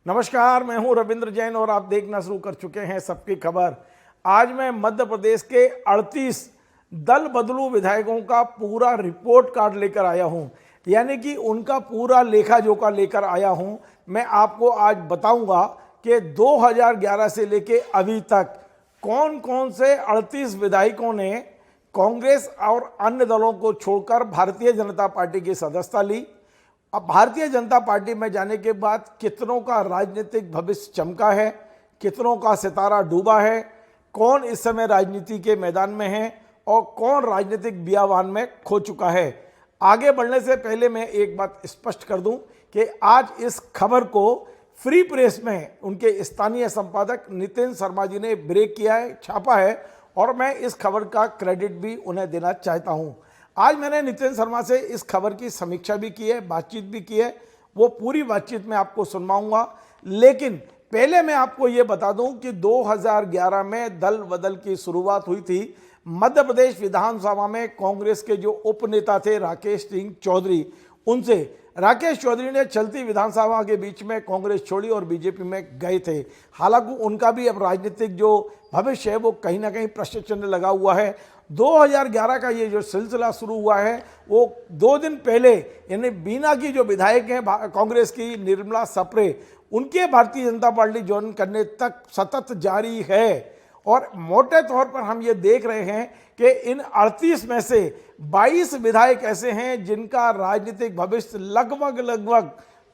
नमस्कार, मैं हूं रविंद्र जैन और आप देखना शुरू कर चुके हैं सबकी खबर। आज मैं मध्य प्रदेश के 38 दल बदलू विधायकों का पूरा रिपोर्ट कार्ड लेकर आया हूं, यानी कि उनका पूरा लेखा जोखा लेकर आया हूं। मैं आपको आज बताऊंगा कि 2011 से लेके अभी तक कौन कौन से 38 विधायकों ने कांग्रेस और अन्य दलों को छोड़कर भारतीय जनता पार्टी की सदस्यता ली। अब भारतीय जनता पार्टी में जाने के बाद कितनों का राजनीतिक भविष्य चमका है, कितनों का सितारा डूबा है, कौन इस समय राजनीति के मैदान में है और कौन राजनीतिक बियावान में खो चुका है। आगे बढ़ने से पहले मैं एक बात स्पष्ट कर दूं कि आज इस खबर को फ्री प्रेस में उनके स्थानीय संपादक नितिन शर्मा जी ने ब्रेक किया है, छापा है, और मैं इस खबर का क्रेडिट भी उन्हें देना चाहता हूं। आज मैंने नितिन शर्मा से इस खबर की समीक्षा भी की है, बातचीत भी की है, वो पूरी बातचीत मैं आपको सुनवाऊंगा। लेकिन पहले मैं आपको ये बता दूं कि 2011 में दल बदल की शुरुआत हुई थी। मध्य प्रदेश विधानसभा में कांग्रेस के जो उपनेता थे राकेश सिंह चौधरी, उनसे राकेश चौधरी ने चलती विधानसभा के बीच में कांग्रेस छोड़ी और बीजेपी में गए थे। हालांकि उनका भी अब राजनीतिक जो भविष्य है वो कहीं ना कहीं प्रश्न चिन्ह लगा हुआ है। 2011 का ये जो सिलसिला शुरू हुआ है वो 2 दिन पहले, यानी बीना की जो विधायक हैं कांग्रेस की निर्मला सप्रे, उनके भारतीय जनता पार्टी ज्वाइन करने तक सतत जारी है। और मोटे तौर पर हम ये देख रहे हैं कि इन 38 में से 22 विधायक ऐसे हैं जिनका राजनीतिक भविष्य लगभग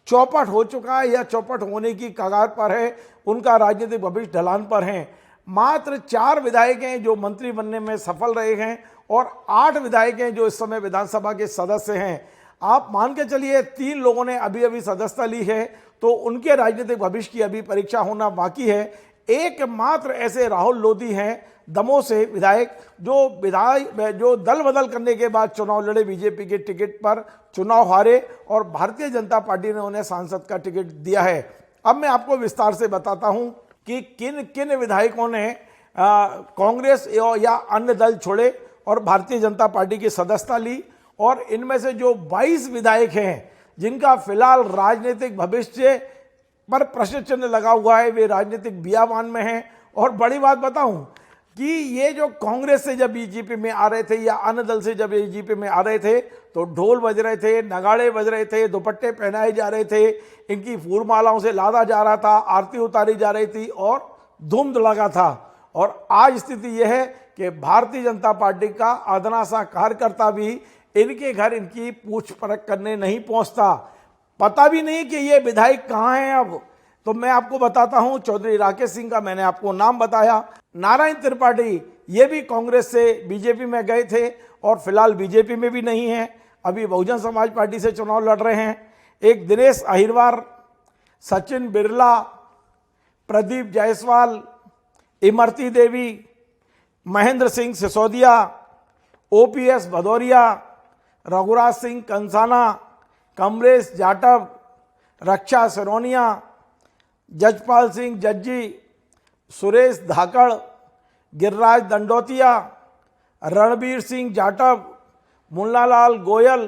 चौपट हो चुका है या चौपट होने की कगार पर है, उनका राजनीतिक भविष्य ढलान पर है। मात्र 4 विधायक हैं जो मंत्री बनने में सफल रहे हैं और 8 विधायक हैं जो इस समय विधानसभा के सदस्य हैं। आप मान के चलिए 3 लोगों ने अभी अभी सदस्यता ली है, तो उनके राजनीतिक भविष्य की अभी परीक्षा होना बाकी है। एकमात्र ऐसे राहुल लोधी हैं दमोह से विधायक, जो दल बदल करने के बाद चुनाव लड़े, बीजेपी के टिकट पर चुनाव हारे और भारतीय जनता पार्टी ने उन्हें सांसद का टिकट दिया है। अब मैं आपको विस्तार से बताता हूं कि किन किन विधायकों ने कांग्रेस या अन्य दल छोड़े और भारतीय जनता पार्टी की सदस्यता ली। और इनमें से जो 22 विधायक हैं जिनका फिलहाल राजनीतिक भविष्य पर प्रश्न चिन्ह लगा हुआ है, वे राजनीतिक बियावान में हैं। और बड़ी बात बताऊं कि ये जो कांग्रेस से जब बीजेपी में आ रहे थे या अन्य दल से जब बीजेपी में आ रहे थे तो ढोल बज रहे थे, नगाड़े बज रहे थे, दुपट्टे पहनाए जा रहे थे, इनकी फूलमालाओं से लादा जा रहा था, आरती उतारी जा रही थी और धूम धड़ाका था। और आज स्थिति यह है कि भारतीय जनता पार्टी का अदना सा कार्यकर्ता भी इनके घर इनकी पूछ परख करने नहीं पहुंचता। पता भी नहीं कि ये विधायक कहाँ हैं। अब तो मैं आपको बताता हूं, चौधरी राकेश सिंह का मैंने आपको नाम बताया, नारायण त्रिपाठी ये भी कांग्रेस से बीजेपी में गए थे और फिलहाल बीजेपी में भी नहीं है, अभी बहुजन समाज पार्टी से चुनाव लड़ रहे हैं। एक दिनेश अहिरवार, सचिन बिरला, प्रदीप जायसवाल, इमरती देवी, महेंद्र सिंह सिसोदिया, ओपीएस भदौरिया, रघुराज सिंह कंसाना, कमलेश जाटव, रक्षा सिरोनिया, जजपाल सिंह जज्जी, सुरेश धाकड़, गिरिराज दंडोतिया, रणबीर सिंह जाटव, मुन्नालाल गोयल,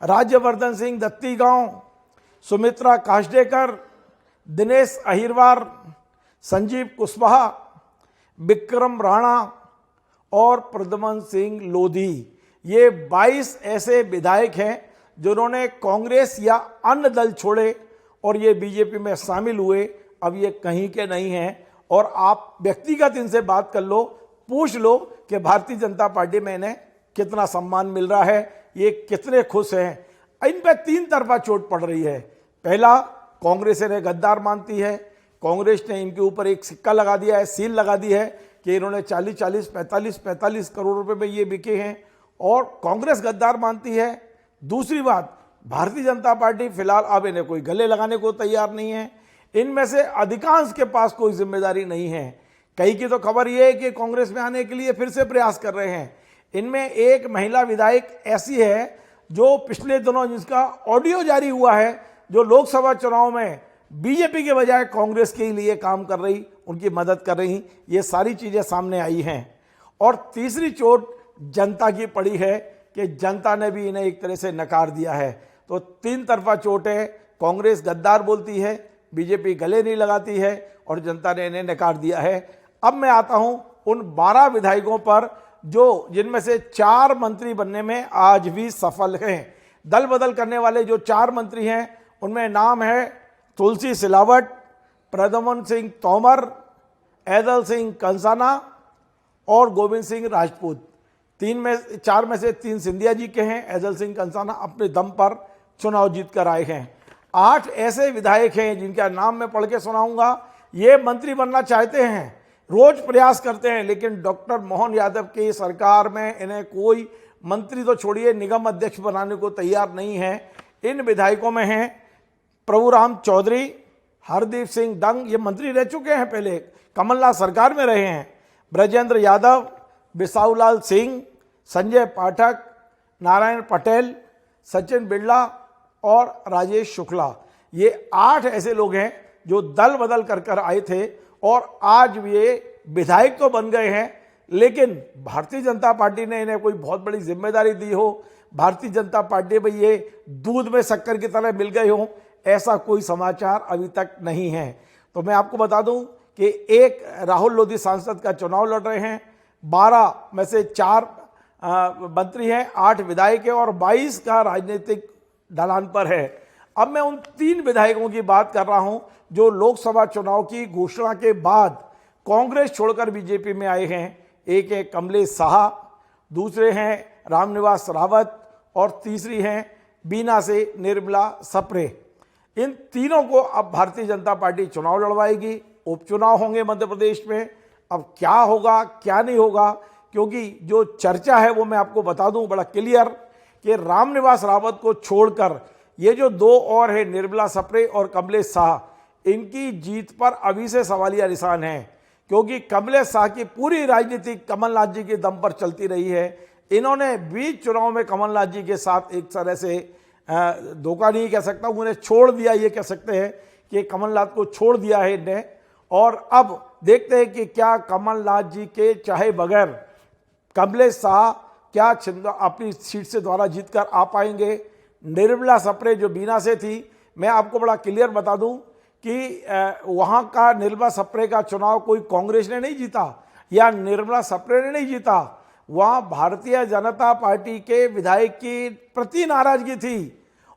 राज्यवर्धन सिंह दत्तीगांव, सुमित्रा काशडेकर, दिनेश अहिरवार, संजीव कुशवाहा, विक्रम राणा और प्रद्युमन सिंह लोधी, ये 22 ऐसे विधायक हैं जिन्होंने कांग्रेस या अन्य दल छोड़े और ये बीजेपी में शामिल हुए। अब ये कहीं के नहीं हैं और आप व्यक्तिगत इनसे बात कर लो, पूछ लो कि भारतीय जनता पार्टी में इन्हें कितना सम्मान मिल रहा है, ये कितने खुश हैं। इन पर 3 तरफा चोट पड़ रही है। पहला, कांग्रेस इन्हें गद्दार मानती है, कांग्रेस ने इनके ऊपर एक सिक्का लगा दिया है, सील लगा दी है कि इन्होंने 40-40, 45-45 करोड़ रुपए में ये बिके हैं और कांग्रेस गद्दार मानती है। दूसरी बात, भारतीय जनता पार्टी फिलहाल अब इन्हें कोई गले लगाने को तैयार नहीं है। इनमें से अधिकांश के पास कोई जिम्मेदारी नहीं है। कई की तो खबर यह है कि कांग्रेस में आने के लिए फिर से प्रयास कर रहे हैं। इनमें एक महिला विधायक ऐसी है जो पिछले दिनों, जिसका ऑडियो जारी हुआ है, जो लोकसभा चुनाव में बीजेपी के बजाय कांग्रेस के लिए काम कर रही, उनकी मदद कर रही, ये सारी चीजें सामने आई हैं। और तीसरी चोट जनता की पड़ी है कि जनता ने भी इन्हें एक तरह से नकार दिया है। तो 3 तरफा चोट है। कांग्रेस गद्दार बोलती है, बीजेपी गले नहीं लगाती है और जनता ने इन्हें नकार दिया है। अब मैं आता हूं उन 12 विधायकों पर जो जिनमें से 4 मंत्री बनने में आज भी सफल हैं। दल बदल करने वाले जो 4 मंत्री हैं उनमें नाम है तुलसी सिलावट, प्रद्युम्न सिंह तोमर, ऐदल सिंह कंसाना और गोविंद सिंह राजपूत। 4 में से 3 सिंधिया जी के हैं। ऐदल सिंह कंसाना अपने दम पर चुनाव जीत कर आए हैं। 8 ऐसे विधायक हैं जिनका नाम मैं पढ़ के सुनाऊंगा। ये मंत्री बनना चाहते हैं, रोज प्रयास करते हैं, लेकिन डॉक्टर मोहन यादव की सरकार में इन्हें कोई मंत्री तो छोड़िए निगम अध्यक्ष बनाने को तैयार नहीं है। इन विधायकों में हैं प्रभुराम चौधरी, हरदीप सिंह डंग, ये मंत्री रह चुके हैं, पहले कमलनाथ सरकार में रहे हैं, ब्रजेंद्र यादव, बिसाऊलाल सिंह, संजय पाठक, नारायण पटेल, सचिन बिरला और राजेश शुक्ला। ये 8 ऐसे लोग हैं जो दल बदल कर आए थे और आज ये विधायक तो बन गए हैं, लेकिन भारतीय जनता पार्टी ने इन्हें कोई बहुत बड़ी जिम्मेदारी दी हो, भारतीय जनता पार्टी में ये दूध में शक्कर की तरह मिल गए हों, ऐसा कोई समाचार अभी तक नहीं है। तो मैं आपको बता दूं कि एक राहुल लोधी सांसद का चुनाव लड़ रहे हैं, 12 में से 4 मंत्री हैं, 8 विधायक हैं और 22 का राजनीतिक ढलान पर है। अब मैं उन 3 विधायकों की बात कर रहा हूं जो लोकसभा चुनाव की घोषणा के बाद कांग्रेस छोड़कर बीजेपी में आए हैं। एक है कमलेश साहा, दूसरे हैं रामनिवास रावत और तीसरी हैं बीना से निर्मला सप्रे। इन तीनों को अब भारतीय जनता पार्टी चुनाव लड़वाएगी। उपचुनाव होंगे मध्य प्रदेश में। अब क्या होगा क्या नहीं होगा, क्योंकि जो चर्चा है वो मैं आपको बता दूं बड़ा क्लियर कि रामनिवास रावत को छोड़कर ये जो 2 और है निर्मला सप्रे और कमलेश शाह, इनकी जीत पर अभी से सवालिया निशान है, क्योंकि कमलेश शाह की पूरी राजनीति कमलनाथ जी के दम पर चलती रही है। इन्होंने बीच चुनाव में कमलनाथ जी के साथ एक तरह से धोखा नहीं कह सकता, उन्हें छोड़ दिया, ये कह सकते हैं कि कमलनाथ को छोड़ दिया है इन्हें। और अब देखते हैं कि क्या कमलनाथ जी के चाहे बगैर कमलेश शाह क्या अपनी सीट से द्वारा जीत कर आ पाएंगे। निर्मला सप्रे जो बीना से थी, मैं आपको बड़ा क्लियर बता दूं कि वहाँ का निर्मला सप्रे का चुनाव कोई कांग्रेस ने नहीं जीता या निर्मला सप्रे ने नहीं जीता, वहाँ भारतीय जनता पार्टी के विधायक की प्रति नाराजगी थी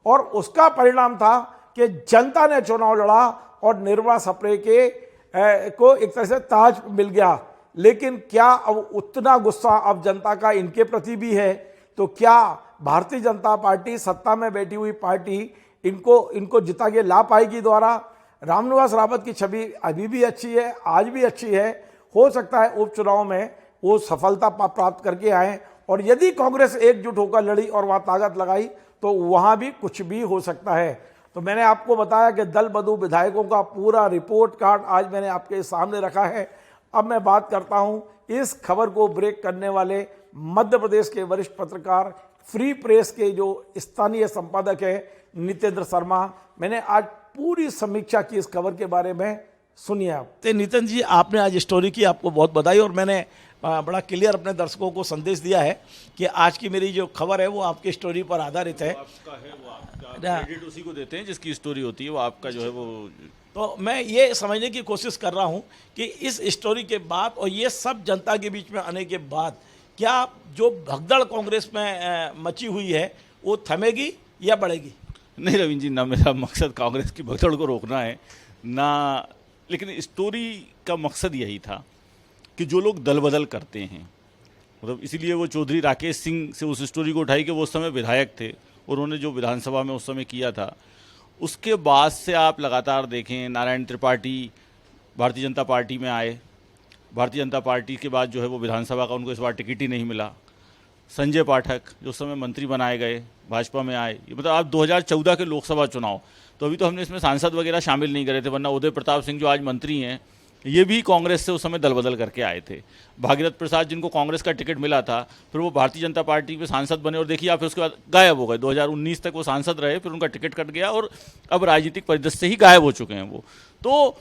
और उसका परिणाम था कि जनता ने चुनाव लड़ा और निर्मला सप्रे को एक तरह से ताज मिल गया। लेकिन क्या अब उतना गुस्सा अब जनता का इनके प्रति भी है? तो क्या भारतीय जनता पार्टी सत्ता में बैठी हुई पार्टी इनको जिता के ला पाएगी द्वारा? रामनिवास रावत की छवि अभी भी अच्छी है, आज भी अच्छी है। हो सकता है उपचुनाव में वो सफलता प्राप्त करके आए और यदि कांग्रेस एकजुट होकर लड़ी और वहाँ ताकत लगाई तो वहाँ भी कुछ भी हो सकता है। तो मैंने आपको बताया कि दल बदलू विधायकों का पूरा रिपोर्ट कार्ड आज मैंने आपके सामने रखा है। अब मैं बात करता हूँ इस खबर को ब्रेक करने वाले मध्य प्रदेश के वरिष्ठ पत्रकार, फ्री प्रेस के जो स्थानीय संपादक है नितेंद्र शर्मा। मैंने आज पूरी समीक्षा की इस खबर के बारे में, सुनिए आप। तो नितिन जी, आपने आज स्टोरी की, आपको बहुत बधाई। और मैंने बड़ा क्लियर अपने दर्शकों को संदेश दिया है कि आज की मेरी जो खबर है वो आपकी स्टोरी पर आधारित है। आपका है वो आपका क्रेडिट उसी को देते हैं जिसकी स्टोरी होती है, वो आपका जो है वो। तो मैं ये समझने की कोशिश कर रहा हूँ कि इस स्टोरी के बाद और ये सब जनता के बीच में आने के बाद क्या जो भगदड़ कांग्रेस में मची हुई है वो थमेगी या बढ़ेगी? नहीं रविंद्र जी, ना मेरा मकसद कांग्रेस की भगदड़ को रोकना है ना, लेकिन स्टोरी का मकसद यही था कि जो लोग दल बदल करते हैं, मतलब इसीलिए वो चौधरी राकेश सिंह से उस स्टोरी को उठाई कि वो उस समय विधायक थे और उन्होंने जो विधानसभा में उस समय किया था, उसके बाद से आप लगातार देखें नारायण त्रिपाठी भारतीय जनता पार्टी में आए। भारतीय जनता पार्टी के बाद जो है वो विधानसभा का उनको इस बार टिकट ही नहीं मिला। संजय पाठक जो उस समय मंत्री बनाए गए, भाजपा में आए। ये मतलब आप 2014 के लोकसभा चुनाव, तो अभी तो हमने इसमें सांसद वगैरह शामिल नहीं करे थे, वरना उदय प्रताप सिंह जो आज मंत्री हैं ये भी कांग्रेस से उस समय दल बदल करके आए थे। भागीरथ प्रसाद जिनको कांग्रेस का टिकट मिला था, फिर वो भारतीय जनता पार्टी में सांसद बने और देखिए आप, फिर उसके बाद गायब हो गए। 2019 तक वो सांसद रहे, फिर उनका टिकट कट गया और अब राजनीतिक परिदृश्य से ही गायब हो चुके हैं वो। तो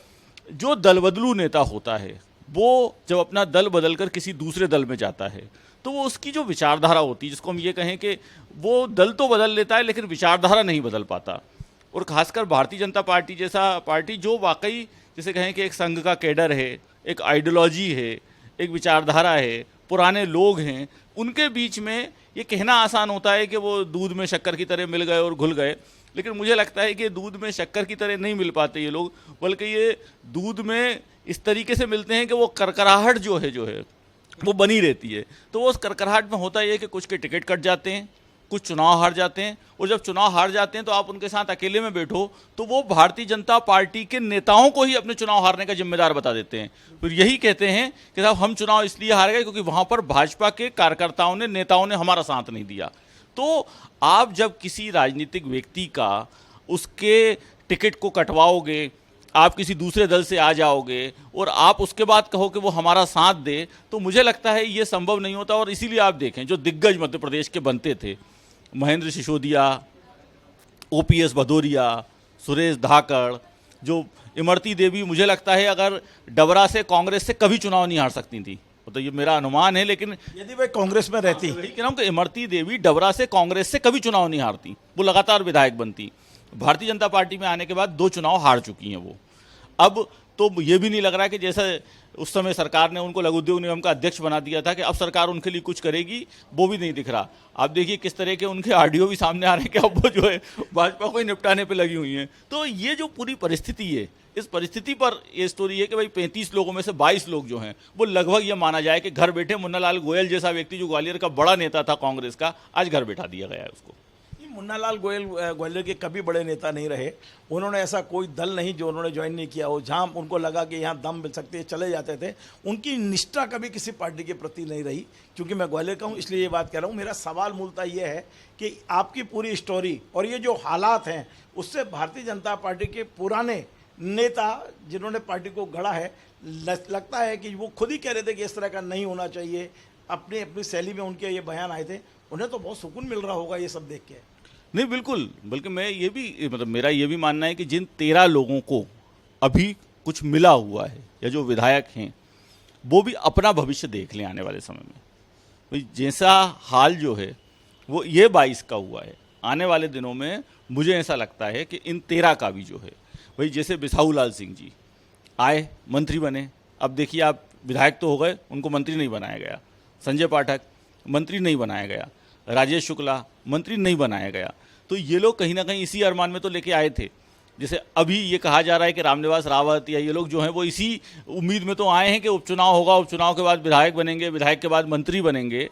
जो दल बदलू नेता होता है वो जब अपना दल बदल कर किसी दूसरे दल में जाता है तो वो उसकी जो विचारधारा होती है, जिसको हम ये कहें कि वो दल तो बदल लेता है लेकिन विचारधारा नहीं बदल पाता। और खासकर भारतीय जनता पार्टी जैसा पार्टी जो वाकई जैसे कहें कि एक संघ का कैडर है, एक आइडियोलॉजी है, एक विचारधारा है, पुराने लोग हैं, उनके बीच में ये कहना आसान होता है कि वो दूध में शक्कर की तरह मिल गए और घुल गए, लेकिन मुझे लगता है कि दूध में शक्कर की तरह नहीं मिल पाते ये लोग, बल्कि ये दूध में इस तरीके से मिलते हैं कि वो करकराहट जो है वो बनी रहती है। तो वो उस करकराहट में होता ये है कि कुछ के टिकट कट जाते हैं, कुछ चुनाव हार जाते हैं, और जब चुनाव हार जाते हैं तो आप उनके साथ अकेले में बैठो तो वो भारतीय जनता पार्टी के नेताओं को ही अपने चुनाव हारने का जिम्मेदार बता देते हैं। फिर यही कहते हैं कि साहब हम चुनाव इसलिए हार गए क्योंकि वहाँ पर भाजपा के कार्यकर्ताओं ने, नेताओं ने हमारा साथ नहीं दिया। तो आप जब किसी राजनीतिक व्यक्ति का उसके टिकट को कटवाओगे, आप किसी दूसरे दल से आ जाओगे और आप उसके बाद कहो कि वो हमारा साथ दे, तो मुझे लगता है ये संभव नहीं होता। और इसीलिए आप देखें जो दिग्गज मध्य प्रदेश के बनते थे, महेंद्र सिसोदिया, ओपीएस भदौरिया, सुरेश धाकड़, जो इमरती देवी, मुझे लगता है अगर डबरा से कांग्रेस से कभी चुनाव नहीं हार सकती थी, तो ये मेरा अनुमान है। लेकिन यदि वे कांग्रेस में रहती, वही कह रहा हूं कि इमरती देवी डबरा से कांग्रेस से कभी चुनाव नहीं हारती, वो लगातार विधायक बनती। भारतीय जनता पार्टी में आने के बाद 2 चुनाव हार चुकी हैं वो। अब तो ये भी नहीं लग रहा कि जैसा उस समय सरकार ने उनको लघु उद्योग निगम का अध्यक्ष बना दिया था कि अब सरकार उनके लिए कुछ करेगी, वो भी नहीं दिख रहा। आप देखिए किस तरह के उनके आरडीओ भी सामने आ रहे हैं कि अब वो जो है भाजपा को ही निपटाने पे लगी हुई हैं। तो ये जो पूरी परिस्थिति है, इस परिस्थिति पर ये स्टोरी है कि भाई 35 लोगों में से 22 लोग जो हैं वो लगभग ये माना जाए कि घर बैठे मुन्नालाल गोयल जैसा व्यक्ति जो ग्वालियर का बड़ा नेता था कांग्रेस का, आज घर बैठा दिया गया है उसको। मुन्नालाल गोयल ग्वालियर के कभी बड़े नेता नहीं रहे। उन्होंने ऐसा कोई दल नहीं जो उन्होंने ज्वाइन नहीं किया हो, जहां उनको लगा कि यहाँ दम मिल सकती है चले जाते थे। उनकी निष्ठा कभी किसी पार्टी के प्रति नहीं रही। क्योंकि मैं ग्वालियर का हूँ इसलिए ये बात कह रहा हूँ। मेरा सवाल मूलतः ये है कि आपकी पूरी स्टोरी और ये जो हालात हैं उससे भारतीय जनता पार्टी के पुराने नेता जिन्होंने पार्टी को गढ़ा है, लगता है कि वो खुद ही कह रहे थे कि इस तरह का नहीं होना चाहिए। अपनी अपनी शैली में उनके ये बयान आए थे, उन्हें तो बहुत सुकून मिल रहा होगा ये सब देख के। नहीं, बिल्कुल, बल्कि मैं ये भी मतलब मेरा ये भी मानना है कि जिन 13 लोगों को अभी कुछ मिला हुआ है या जो विधायक हैं वो भी अपना भविष्य देख लें आने वाले समय में। भाई जैसा हाल जो है वो ये 22 का हुआ है, आने वाले दिनों में मुझे ऐसा लगता है कि इन 13 का भी जो है, भाई जैसे बिसाहू लाल सिंह जी आए, मंत्री बने, अब देखिए आप विधायक तो हो गए, उनको मंत्री नहीं बनाया गया। संजय पाठक मंत्री नहीं बनाया गया, राजेश शुक्ला मंत्री नहीं बनाया गया। तो ये लोग कहीं ना कहीं इसी अरमान में तो लेके आए थे। जैसे अभी ये कहा जा रहा है कि रामनिवास रावत या ये लोग जो हैं वो इसी उम्मीद में तो आए हैं कि उपचुनाव होगा, उपचुनाव के बाद विधायक बनेंगे, विधायक के बाद मंत्री बनेंगे।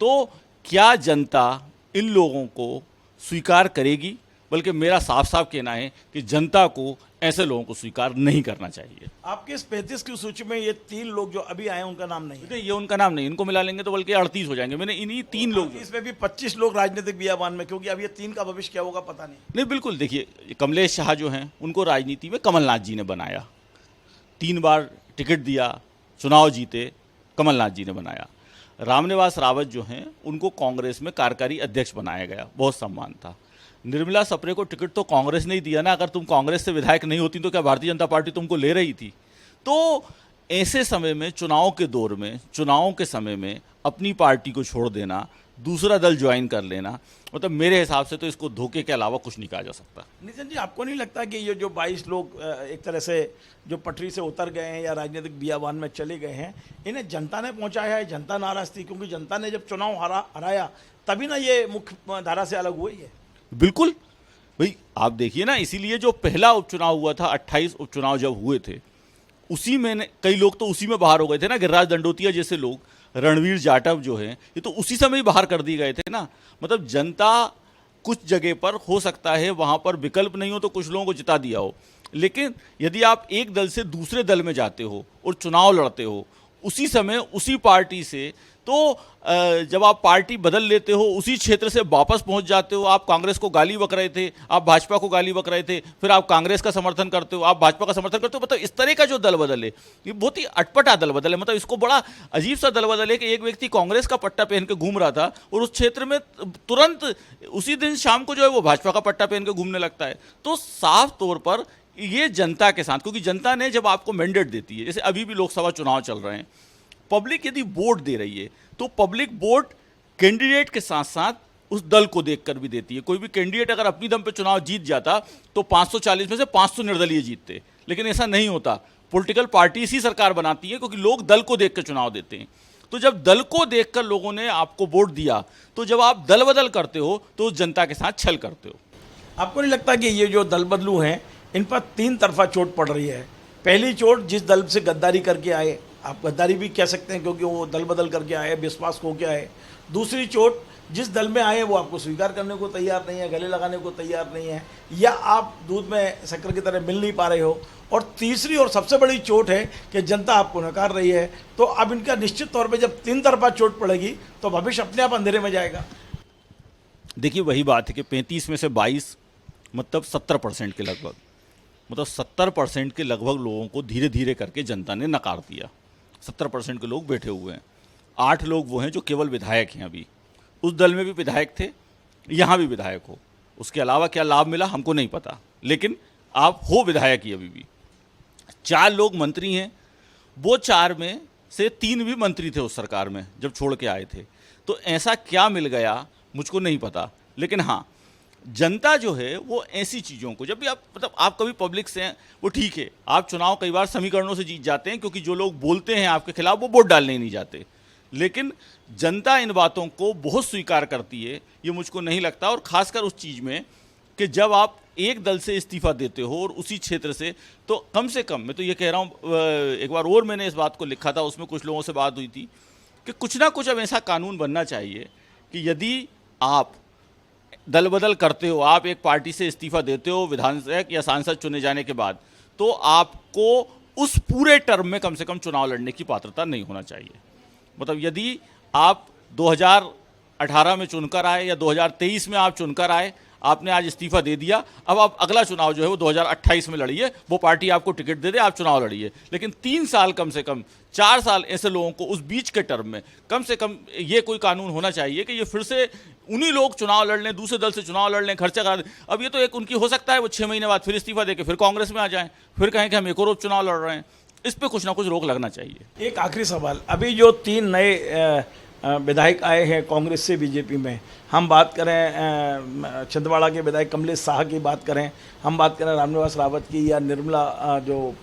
तो क्या जनता इन लोगों को स्वीकार करेगी? बल्कि मेरा साफ साफ कहना है कि जनता को ऐसे लोगों को स्वीकार नहीं करना चाहिए। आपके इस 35 की सूची में ये 3 लोग जो अभी आए उनका नाम नहीं है? ये उनका नाम नहीं, इनको मिला लेंगे तो बल्कि 38 हो जाएंगे। मैंने इन्हीं 3 लोग, इसमें भी 25 लोग राजनीतिक बियाबान में, क्योंकि अब ये 3 का भविष्य क्या होगा पता नहीं। बिल्कुल, देखिए कमलेश शाह जो हैं उनको राजनीति में कमलनाथ जी ने बनाया, 3 बार टिकट दिया, चुनाव जीते, कमलनाथ जी ने बनाया। रामनिवास रावत जो हैं उनको कांग्रेस में कार्यकारी अध्यक्ष बनाया गया, बहुत सम्मान था। निर्मला सप्रे को टिकट तो कांग्रेस ने ही दिया ना, अगर तुम कांग्रेस से विधायक नहीं होती तो क्या भारतीय जनता पार्टी तुमको ले रही थी? तो ऐसे समय में, चुनाव के दौर में, चुनावों के समय में अपनी पार्टी को छोड़ देना, दूसरा दल ज्वाइन कर लेना, मतलब मेरे हिसाब से तो इसको धोखे के अलावा कुछ नहीं कहा जा सकता। नितिन जी, आपको नहीं लगता कि ये जो 22 लोग एक तरह से जो पटरी से उतर गए हैं या राजनीतिक बियाबान में चले गए हैं, इन्हें जनता ने पहुंचाया है? जनता नाराज थी क्योंकि जनता ने जब चुनाव हराया तभी ना ये मुख्य धारा से अलग हुई है। बिल्कुल भाई, आप देखिए ना, इसीलिए जो पहला उपचुनाव हुआ था, 28 उपचुनाव जब हुए थे, उसी में कई लोग तो उसी में बाहर हो गए थे ना। गिरिराज दंडोतिया जैसे लोग, रणवीर जाटव जो हैं, ये तो उसी समय ही बाहर कर दिए गए थे ना। मतलब जनता कुछ जगह पर हो सकता है वहां पर विकल्प नहीं हो तो कुछ लोगों को जिता दिया हो, लेकिन यदि आप एक दल से दूसरे दल में जाते हो और चुनाव लड़ते हो उसी समय उसी पार्टी से, तो जब आप पार्टी बदल लेते हो, उसी क्षेत्र से वापस पहुंच जाते हो, आप कांग्रेस को गाली बक रहे थे, आप भाजपा को गाली बक रहे थे, फिर आप कांग्रेस का समर्थन करते हो, आप भाजपा का समर्थन करते हो, मतलब इस तरह का जो दल बदल है ये बहुत ही अटपटा दल बदल है। मतलब इसको बड़ा अजीब सा दल बदल है कि एक व्यक्ति कांग्रेस का पट्टा पहन के घूम रहा था और उस क्षेत्र में तुरंत उसी दिन शाम को जो है वो भाजपा का पट्टा पहन के घूमने लगता है। तो साफ तौर पर ये जनता के साथ, क्योंकि जनता ने जब आपको मैंडेट देती है, जैसे अभी भी लोकसभा चुनाव चल रहे हैं, पब्लिक यदि वोट दे रही है तो पब्लिक वोट कैंडिडेट के साथ साथ उस दल को देखकर भी देती है। कोई भी कैंडिडेट अगर अपनी दम पे चुनाव जीत जाता तो 540 में से 500 निर्दलीय जीतते, लेकिन ऐसा नहीं होता। पॉलिटिकल पार्टी इसी सरकार बनाती है क्योंकि लोग दल को देखकर चुनाव देते हैं। तो जब दल को देखकर लोगों ने आपको वोट दिया, तो जब आप दल बदल करते हो तो उस जनता के साथ छल करते हो। आपको नहीं लगता कि ये जो दल बदलू हैं इन पर तीन तरफा चोट पड़ रही है? पहली चोट जिस दल से गद्दारी करके आए, आप गद्दारी भी कह सकते हैं क्योंकि वो दल बदल करके आए, विश्वास खो के आए। दूसरी चोट जिस दल में आए वो आपको स्वीकार करने को तैयार नहीं है, गले लगाने को तैयार नहीं है, या आप दूध में शक्कर की तरह मिल नहीं पा रहे हो। और तीसरी और सबसे बड़ी चोट है कि जनता आपको नकार रही है। तो अब इनका निश्चित तौर पे जब तीन तरफा चोट पड़ेगी तो भविष्य अपने आप अंधेरे में जाएगा। देखिए वही बात है कि 35 में से 22 मतलब 70% के लगभग, मतलब 70% के लगभग लोगों को धीरे धीरे करके जनता ने नकार दिया। 70% के लोग बैठे हुए हैं। 8 लोग वो हैं जो केवल विधायक हैं। अभी उस दल में भी विधायक थे, यहाँ भी विधायक हो, उसके अलावा क्या लाभ मिला हमको नहीं पता, लेकिन आप हो विधायक ही अभी भी। 4 लोग मंत्री हैं, वो 4 में से 3 भी मंत्री थे उस सरकार में जब छोड़ के आए थे। तो ऐसा क्या मिल गया मुझको नहीं पता, लेकिन हाँ जनता जो है वो ऐसी चीज़ों को, जब भी आप मतलब आप कभी पब्लिक से हैं वो ठीक है, आप चुनाव कई बार समीकरणों से जीत जाते हैं क्योंकि जो लोग बोलते हैं आपके खिलाफ वो वोट डालने ही नहीं जाते, लेकिन जनता इन बातों को बहुत स्वीकार करती है, ये मुझको नहीं लगता। और खासकर उस चीज़ में कि जब आप एक दल से इस्तीफा देते हो और उसी क्षेत्र से, तो कम से कम मैं तो ये कह रहा हूँ, एक बार और मैंने इस बात को लिखा था, उसमें कुछ लोगों से बात हुई थी कि कुछ ना कुछ अब ऐसा कानून बनना चाहिए कि यदि आप दल बदल करते हो, आप एक पार्टी से इस्तीफा देते हो विधायक या सांसद चुने जाने के बाद, तो आपको उस पूरे टर्म में कम से कम चुनाव लड़ने की पात्रता नहीं होना चाहिए। मतलब यदि आप 2018 में चुनकर आए या 2023 में आप चुनकर आए, आपने आज इस्तीफा दे दिया, अब आप अगला चुनाव जो है वो 2028 में लड़िए, वो पार्टी आपको टिकट दे दे, आप चुनाव लड़िए। लेकिन 3 साल कम से कम 4 साल ऐसे लोगों को उस बीच के टर्म में कम से कम ये कोई कानून होना चाहिए कि ये फिर से उन्हीं लोग चुनाव लड़ लें, दूसरे दल से चुनाव लड़ लें, खर्चा करा दें। अब ये तो एक उनकी हो सकता है वो 6 महीने बाद फिर इस्तीफा देके फिर कांग्रेस में आ जाएं, फिर कहें कि हम एक और उपचुनाव लड़ रहे हैं। इस पर कुछ ना कुछ रोक लगना चाहिए। एक आखिरी सवाल, अभी जो 3 नए विधायक आए हैं कांग्रेस से बीजेपी में, हम बात करें छिंदवाड़ा के विधायक कमलेश शाह की बात करें, हम बात करें रामनिवास रावत की, या निर्मला जो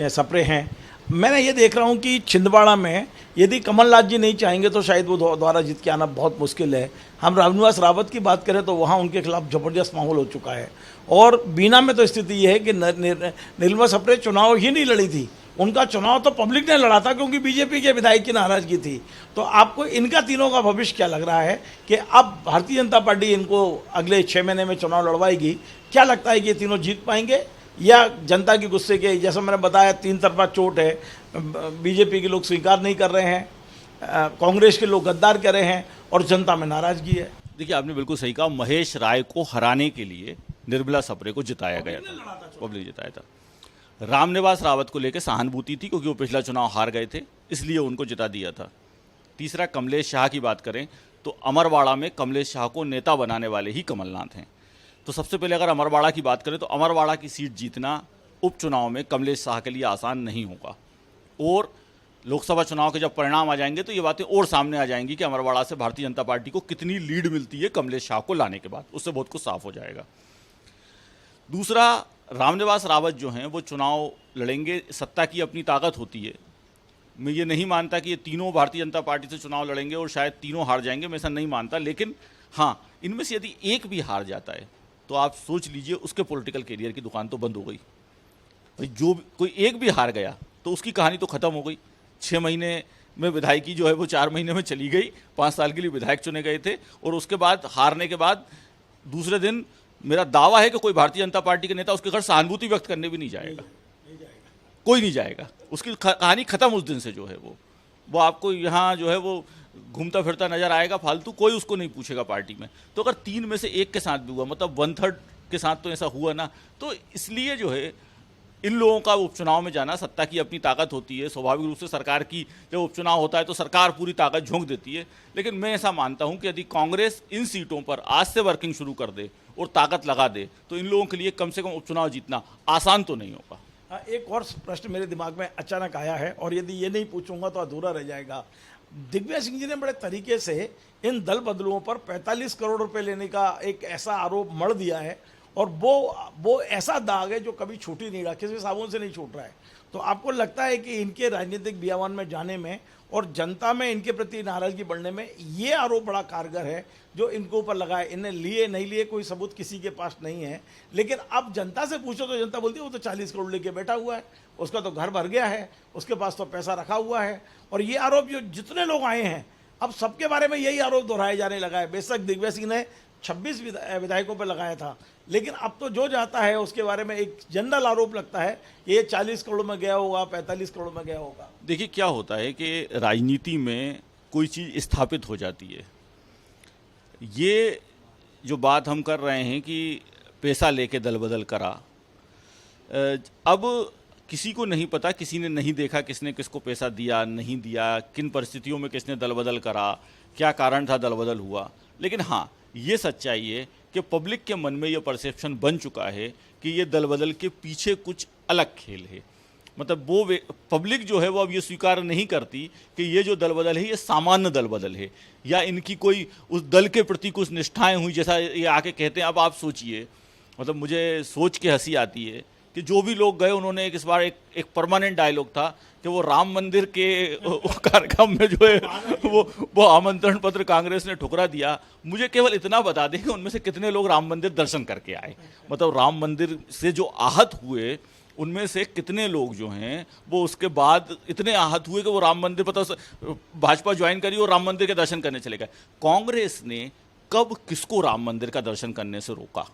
सप्रे हैं, मैंने ये देख रहा हूँ कि छिंदवाड़ा में यदि कमलनाथ जी नहीं चाहेंगे तो शायद वो दोबारा जीत के आना बहुत मुश्किल है। हम रामनिवास रावत की बात करें तो वहाँ उनके खिलाफ ज़बरदस्त माहौल हो चुका है। और बीना में तो स्थिति ये है कि निर्मला सप्रे चुनाव ही नहीं लड़ी थी, उनका चुनाव तो पब्लिक ने लड़ा था क्योंकि बीजेपी के विधायक की नाराजगी थी। तो आपको इनका तीनों का भविष्य क्या लग रहा है कि अब भारतीय जनता पार्टी इनको अगले 6 महीने में चुनाव लड़वाएगी? क्या लगता है कि ये तीनों जीत पाएंगे, या जनता के गुस्से के, जैसा मैंने बताया 3 तरफा चोट है, बीजेपी के लोग स्वीकार नहीं कर रहे हैं, कांग्रेस के लोग गद्दार कर रहे हैं और जनता में नाराजगी है? देखिए आपने बिल्कुल सही कहा, महेश राय को हराने के लिए निर्मला सप्रे को जिताया गया था, पब्लिक जिताया था। रामनिवास रावत को लेकर सहानुभूति थी क्योंकि वो पिछला चुनाव हार गए थे, इसलिए उनको जिता दिया था। तीसरा, कमलेश शाह की बात करें तो अमरवाड़ा में कमलेश शाह को नेता बनाने वाले ही कमलनाथ हैं। तो सबसे पहले अगर अमरवाड़ा की बात करें तो अमरवाड़ा की सीट जीतना उपचुनाव में कमलेश शाह के लिए आसान नहीं होगा, और लोकसभा चुनाव के जब परिणाम आ जाएंगे तो ये बातें और सामने आ जाएंगी कि अमरवाड़ा से भारतीय जनता पार्टी को कितनी लीड मिलती है कमलेश शाह को लाने के बाद, उससे बहुत कुछ साफ हो जाएगा। दूसरा, रामनिवास रावत जो हैं वो चुनाव लड़ेंगे, सत्ता की अपनी ताकत होती है। मैं ये नहीं मानता कि ये तीनों भारतीय जनता पार्टी से चुनाव लड़ेंगे और शायद तीनों हार जाएंगे, मैं ऐसा नहीं मानता, लेकिन हाँ इनमें से यदि एक भी हार जाता है तो आप सोच लीजिए उसके पॉलिटिकल कैरियर की दुकान तो बंद हो गई। भाई जो कोई एक भी हार गया तो उसकी कहानी तो ख़त्म हो गई। 6 महीने में विधायकी जो है वो 4 महीने में चली गई, 5 साल के लिए विधायक चुने गए थे, और उसके बाद हारने के बाद दूसरे दिन मेरा दावा है कि कोई भारतीय जनता पार्टी के नेता उसके घर सहानुभूति व्यक्त करने भी नहीं जाएगा, कोई नहीं जाएगा। उसकी कहानी खत्म उस दिन से जो है वो आपको यहाँ जो है वो घूमता फिरता नजर आएगा फालतू, कोई उसको नहीं पूछेगा पार्टी में। तो अगर 3 में से 1 के साथ भी हुआ, मतलब 1/3 के साथ तो ऐसा हुआ ना, तो इसलिए जो है इन लोगों का उपचुनाव में जाना, सत्ता की अपनी ताकत होती है, स्वाभाविक रूप से सरकार की जब उपचुनाव होता है तो सरकार पूरी ताकत झोंक देती है। लेकिन मैं ऐसा मानता हूं कि यदि कांग्रेस इन सीटों पर आज से वर्किंग शुरू कर दे और ताकत लगा दे तो इन लोगों के लिए कम से कम उपचुनाव जीतना आसान तो नहीं होगा। एक और प्रश्न मेरे दिमाग में अचानक आया है, और यदि ये नहीं पूछूंगा तो अधूरा रह जाएगा। दिग्विजय सिंह जी ने बड़े तरीके से इन दल बदलुओं पर 45 करोड़ रुपए लेने का एक ऐसा आरोप मढ़ दिया है, और वो ऐसा दाग है जो कभी छूट ही नहीं रहा, किसी साबुन से नहीं छूट रहा है। तो आपको लगता है कि इनके राजनीतिक बियावान में जाने में और जनता में इनके प्रति नाराजगी बढ़ने में ये आरोप बड़ा कारगर है जो इनके ऊपर लगा है? इन्हें लिए नहीं लिए कोई सबूत किसी के पास नहीं है, लेकिन अब जनता से पूछो तो जनता बोलती है वो तो 40 करोड़ लेके बैठा हुआ है, उसका तो घर भर गया है, उसके पास तो पैसा रखा हुआ है। और ये आरोप जो जितने लोग आए हैं अब सबके बारे में यही आरोप दोहराए जाने लगा है। बेशक दिग्विजय सिंह ने 26 विधायकों पर लगाया था, लेकिन अब तो जो जाता है उसके बारे में एक जनरल आरोप लगता है ये 40 करोड़ में गया होगा, 45 करोड़ में गया होगा। देखिए क्या होता है कि राजनीति में कोई चीज़ स्थापित हो जाती है। ये जो बात हम कर रहे हैं कि पैसा लेके दल बदल करा, अब किसी को नहीं पता, किसी ने नहीं देखा किसने किसको पैसा दिया नहीं दिया, किन परिस्थितियों में किसने दल बदल करा, क्या कारण था दल बदल हुआ। लेकिन हाँ, ये सच्चाई है कि पब्लिक के मन में ये परसेप्शन बन चुका है कि ये दल बदल के पीछे कुछ अलग खेल है। मतलब वो पब्लिक जो है वो अब ये स्वीकार नहीं करती कि ये जो दल बदल है ये सामान्य दल बदल है, या इनकी कोई उस दल के प्रति कुछ निष्ठाएं हुई, जैसा ये आके कहते हैं। अब आप सोचिए, मतलब मुझे सोच के हंसी आती है कि जो भी लोग गए उन्होंने इस बार एक परमानेंट डायलॉग था कि वो राम मंदिर के कार्यक्रम में जो है वो आमंत्रण पत्र कांग्रेस ने ठुकरा दिया। मुझे केवल इतना बता दें कि उनमें से कितने लोग राम मंदिर दर्शन करके आए, मतलब राम मंदिर से जो आहत हुए उनमें से कितने लोग जो हैं वो उसके बाद इतने आहत हुए कि वो राम मंदिर भाजपा ज्वाइन करी और राम मंदिर के दर्शन करने चले गए। कांग्रेस ने कब किसको राम मंदिर का दर्शन करने से रोका?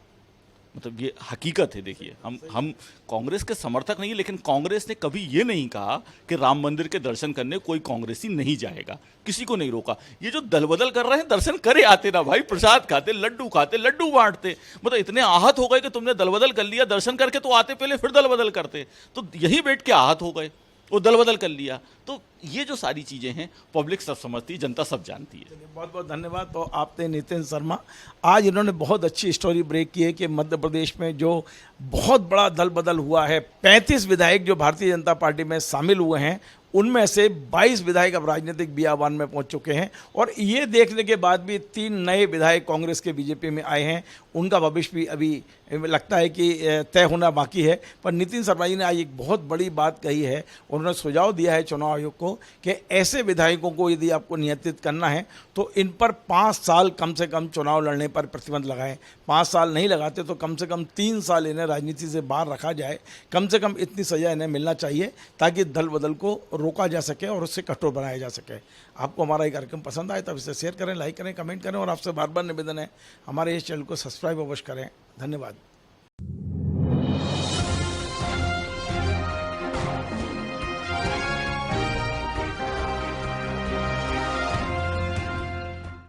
मतलब ये हकीकत है। देखिए, हम कांग्रेस के समर्थक नहीं, लेकिन कांग्रेस ने कभी ये नहीं कहा कि राम मंदिर के दर्शन करने कोई कांग्रेसी नहीं जाएगा, किसी को नहीं रोका। ये जो दल बदल कर रहे हैं, दर्शन करे आते ना भाई, प्रसाद खाते, लड्डू बांटते। मतलब इतने आहत हो गए कि तुमने दल बदल कर लिया, दर्शन करके तो आते पहले फिर दल बदल करते, तो यही बैठ के आहत हो गए, वो दल बदल कर लिया। तो ये जो सारी चीज़ें हैं पब्लिक सब समझती है, जनता सब जानती है। बहुत बहुत धन्यवाद। तो आपने नितिन शर्मा, आज इन्होंने बहुत अच्छी स्टोरी ब्रेक की है कि मध्य प्रदेश में जो बहुत बड़ा दल बदल हुआ है, 35 विधायक जो भारतीय जनता पार्टी में शामिल हुए हैं, उनमें से 22 विधायक अब राजनीतिक बियाबान में पहुंच चुके हैं, और ये देखने के बाद भी 3 नए विधायक कांग्रेस के बीजेपी में आए हैं। उनका भविष्य भी अभी लगता है कि तय होना बाकी है। पर नितिन शर्मा जी ने आज एक बहुत बड़ी बात कही है, उन्होंने सुझाव दिया है चुनाव आयोग को कि ऐसे विधायकों को यदि आपको नियंत्रित करना है तो इन पर 5 साल कम से कम चुनाव लड़ने पर प्रतिबंध लगाएं। 5 साल नहीं लगाते तो कम से कम 3 साल इन्हें राजनीति से बाहर रखा जाए, कम से कम इतनी सजा इन्हें मिलना चाहिए ताकि दल बदल को रोका जा सके और उससे कठोर बनाया जा सके। आपको हमारा ये कार्यक्रम पसंद आए तब इसे शेयर करें, लाइक करें, कमेंट करें, और आपसे बार बार निवेदन है हमारे इस चैनल को सब्सक्राइब अवश्य करें। धन्यवाद।